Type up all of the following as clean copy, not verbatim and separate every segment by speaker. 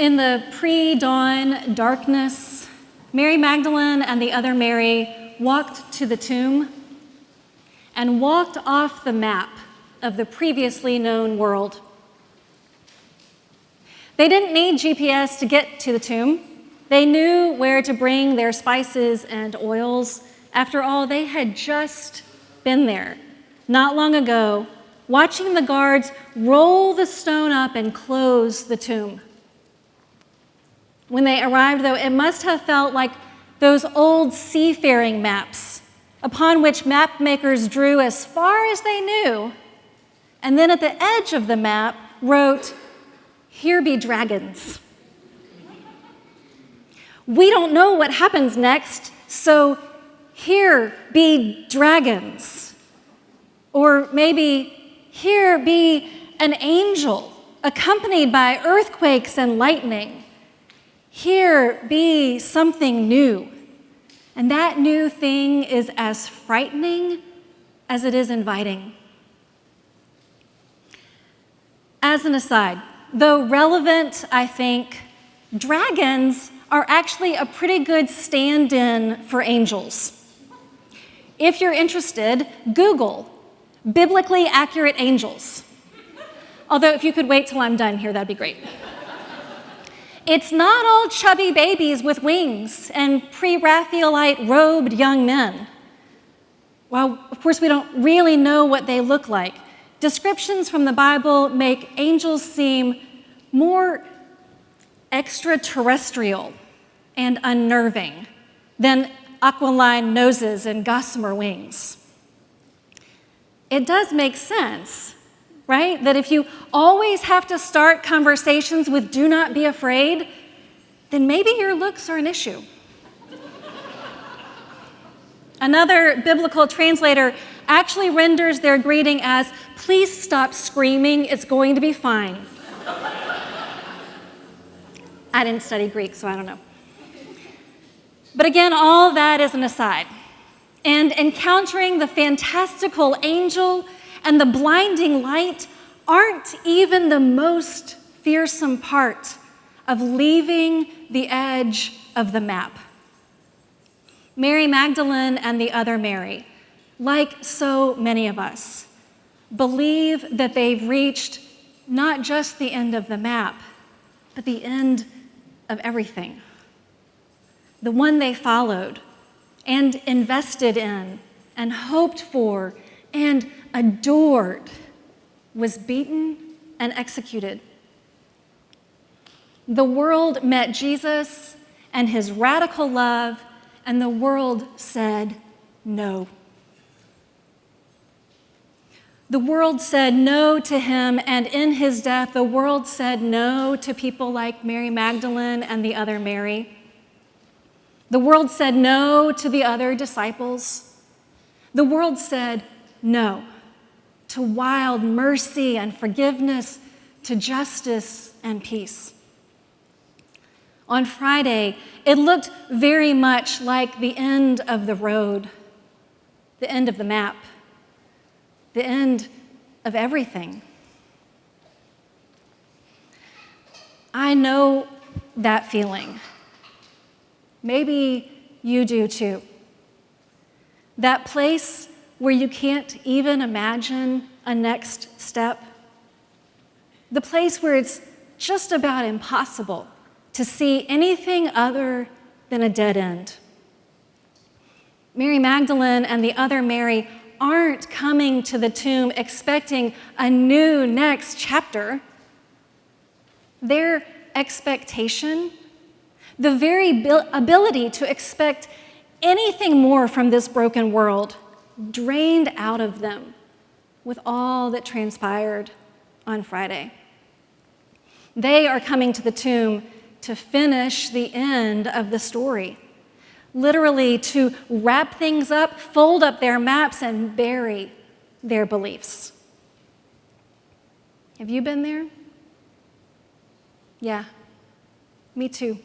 Speaker 1: In the pre-dawn darkness, Mary Magdalene and the other Mary walked to the tomb and walked off the map of the previously known world. They didn't need GPS to get to the tomb. They knew where to bring their spices and oils. After all, they had just been there not long ago, watching the guards roll the stone up and close the tomb. When they arrived, though, it must have felt like those old seafaring maps upon which map makers drew as far as they knew, and then at the edge of the map wrote, "Here be dragons." We don't know what happens next, so here be dragons. Or maybe here be an angel accompanied by earthquakes and lightning. Here be something new. And that new thing is as frightening as it is inviting. As an aside, though relevant, I think, dragons are actually a pretty good stand-in for angels. If you're interested, Google biblically accurate angels. Although if you could wait till I'm done here, that'd be great. It's not all chubby babies with wings and pre-Raphaelite robed young men. While, of course, we don't really know what they look like, descriptions from the Bible make angels seem more extraterrestrial and unnerving than aquiline noses and gossamer wings. It does make sense, right? That if you always have to start conversations with "do not be afraid," then maybe your looks are an issue. Another biblical translator actually renders their greeting as, "Please stop screaming, it's going to be fine." I didn't study Greek, so I don't know. But again, all that is an aside. And encountering the fantastical angel and the blinding light aren't even the most fearsome part of leaving the edge of the map. Mary Magdalene and the other Mary, like so many of us, believe that they've reached not just the end of the map, but the end of everything. The one they followed and invested in and hoped for and adored was beaten and executed. The world met Jesus and his radical love, and the world said no. The world said no to him, and in his death, the world said no to people like Mary Magdalene and the other Mary. The world said no to the other disciples. The world said no to wild mercy and forgiveness, to justice and peace. On Friday, it looked very much like the end of the road, the end of the map, the end of everything. I know that feeling. Maybe you do too. That place where you can't even imagine a next step. The place where it's just about impossible to see anything other than a dead end. Mary Magdalene and the other Mary aren't coming to the tomb expecting a new next chapter. Their expectation, the very ability to expect anything more from this broken world, drained out of them with all that transpired on Friday. They are coming to the tomb to finish the end of the story, literally to wrap things up, fold up their maps, and bury their beliefs. Have you been there? Yeah, me too.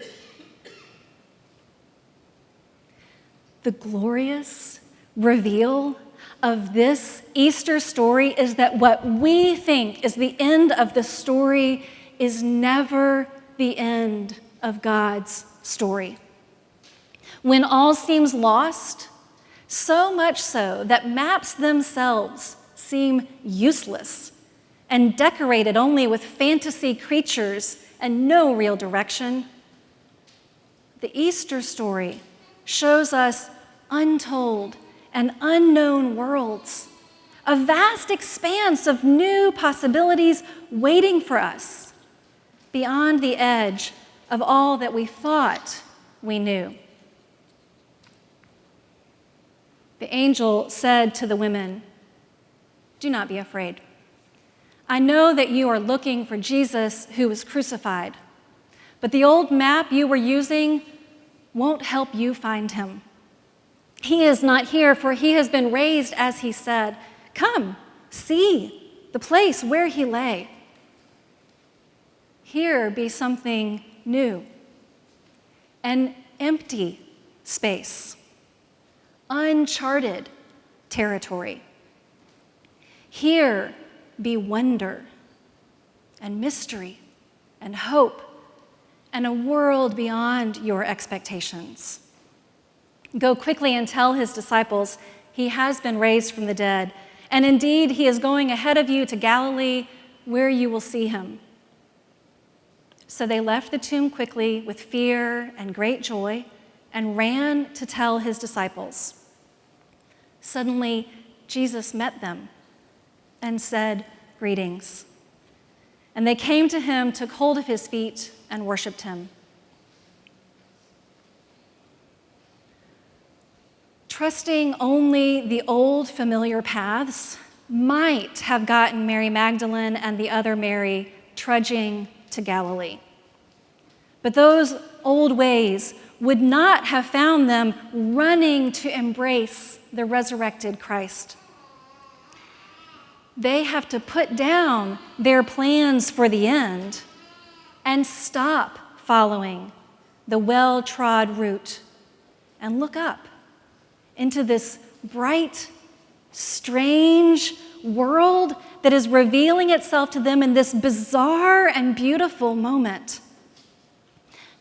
Speaker 1: The glorious reveal of this Easter story is that what we think is the end of the story is never the end of God's story. When all seems lost, so much so that maps themselves seem useless and decorated only with fantasy creatures and no real direction, the Easter story shows us untold and unknown worlds, a vast expanse of new possibilities waiting for us beyond the edge of all that we thought we knew. The angel said to the women, "Do not be afraid. I know that you are looking for Jesus who was crucified, but the old map you were using won't help you find him. He is not here, for he has been raised as he said. Come, see the place where he lay. Here be something new, an empty space, uncharted territory. Here be wonder and mystery and hope and a world beyond your expectations. Go quickly and tell his disciples he has been raised from the dead, and indeed he is going ahead of you to Galilee, where you will see him." So they left the tomb quickly with fear and great joy and ran to tell his disciples. Suddenly, Jesus met them and said, "Greetings." And they came to him, took hold of his feet, and worshiped him. Trusting only the old familiar paths might have gotten Mary Magdalene and the other Mary trudging to Galilee. But those old ways would not have found them running to embrace the resurrected Christ. They have to put down their plans for the end and stop following the well-trod route and look up into this bright, strange world that is revealing itself to them in this bizarre and beautiful moment.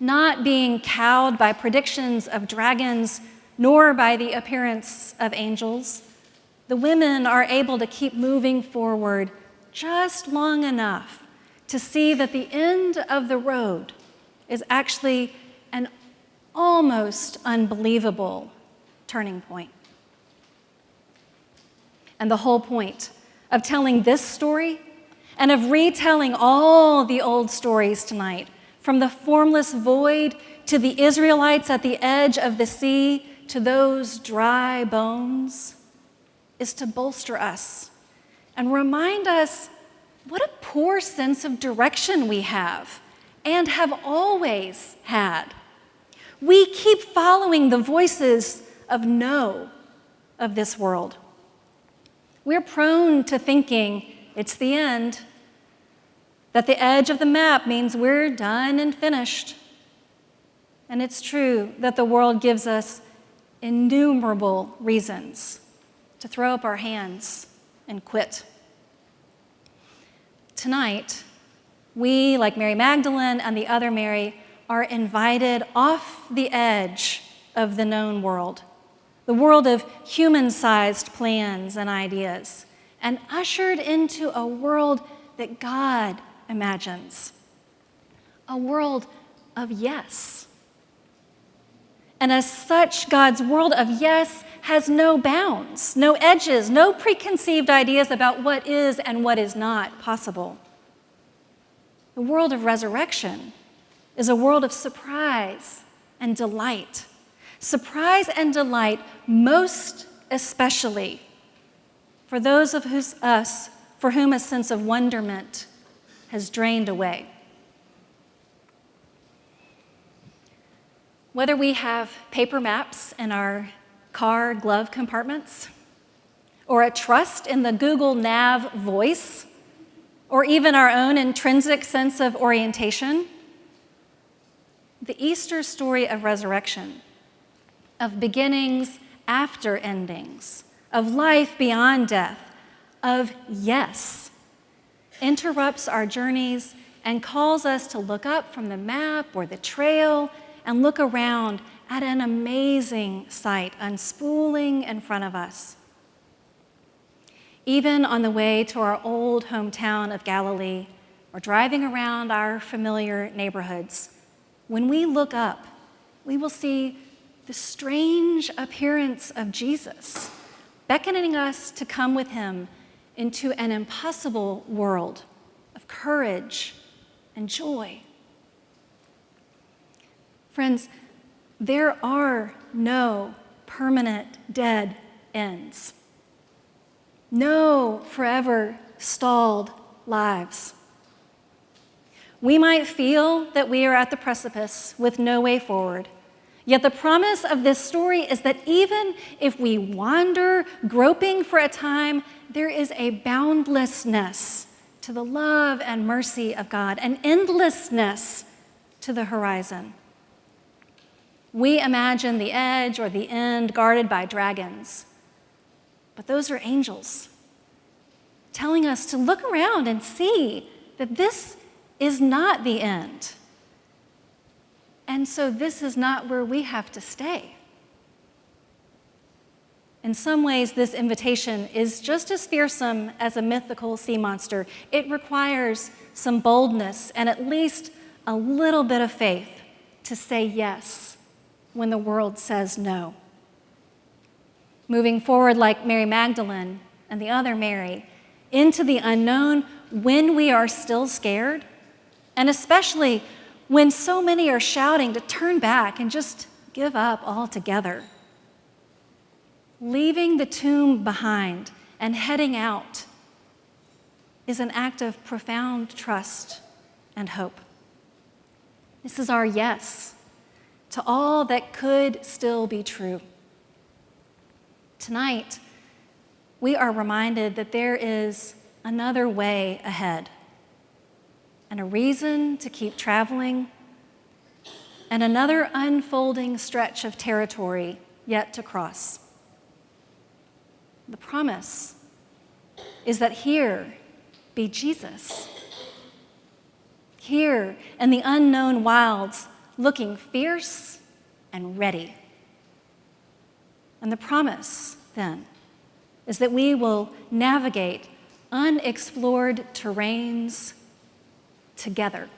Speaker 1: Not being cowed by predictions of dragons, nor by the appearance of angels, the women are able to keep moving forward just long enough to see that the end of the road is actually an almost unbelievable turning point. And the whole point of telling this story and of retelling all the old stories tonight, from the formless void to the Israelites at the edge of the sea to those dry bones, is to bolster us and remind us what a poor sense of direction we have and have always had. We keep following the voices of no of this world. We're prone to thinking it's the end, that the edge of the map means we're done and finished. And it's true that the world gives us innumerable reasons to throw up our hands and quit. Tonight, we, like Mary Magdalene and the other Mary, are invited off the edge of the known world, the world of human-sized plans and ideas, and ushered into a world that God imagines, a world of yes. And as such, God's world of yes has no bounds, no edges, no preconceived ideas about what is and what is not possible. The world of resurrection is a world of surprise and delight. Surprise and delight, most especially for those of us for whom a sense of wonderment has drained away. Whether we have paper maps in our car glove compartments, or a trust in the Google Nav voice, or even our own intrinsic sense of orientation, the Easter story of resurrection, of beginnings after endings, of life beyond death, of yes, interrupts our journeys and calls us to look up from the map or the trail and look around at an amazing sight unspooling in front of us. Even on the way to our old hometown of Galilee, or driving around our familiar neighborhoods, when we look up, we will see the strange appearance of Jesus, beckoning us to come with him into an impossible world of courage and joy. Friends, there are no permanent dead ends, no forever stalled lives. We might feel that we are at the precipice with no way forward, yet the promise of this story is that even if we wander, groping for a time, there is a boundlessness to the love and mercy of God, an endlessness to the horizon. We imagine the edge or the end guarded by dragons, but those are angels telling us to look around and see that this is not the end. And so this is not where we have to stay. In some ways, this invitation is just as fearsome as a mythical sea monster. It requires some boldness and at least a little bit of faith to say yes when the world says no. Moving forward like Mary Magdalene and the other Mary into the unknown when we are still scared, and especially when so many are shouting to turn back and just give up altogether. Leaving the tomb behind and heading out is an act of profound trust and hope. This is our yes to all that could still be true. Tonight, we are reminded that there is another way ahead, and a reason to keep traveling, and another unfolding stretch of territory yet to cross. The promise is that here be Jesus. Here in the unknown wilds, looking fierce and ready. And the promise, then, is that we will navigate unexplored terrains together.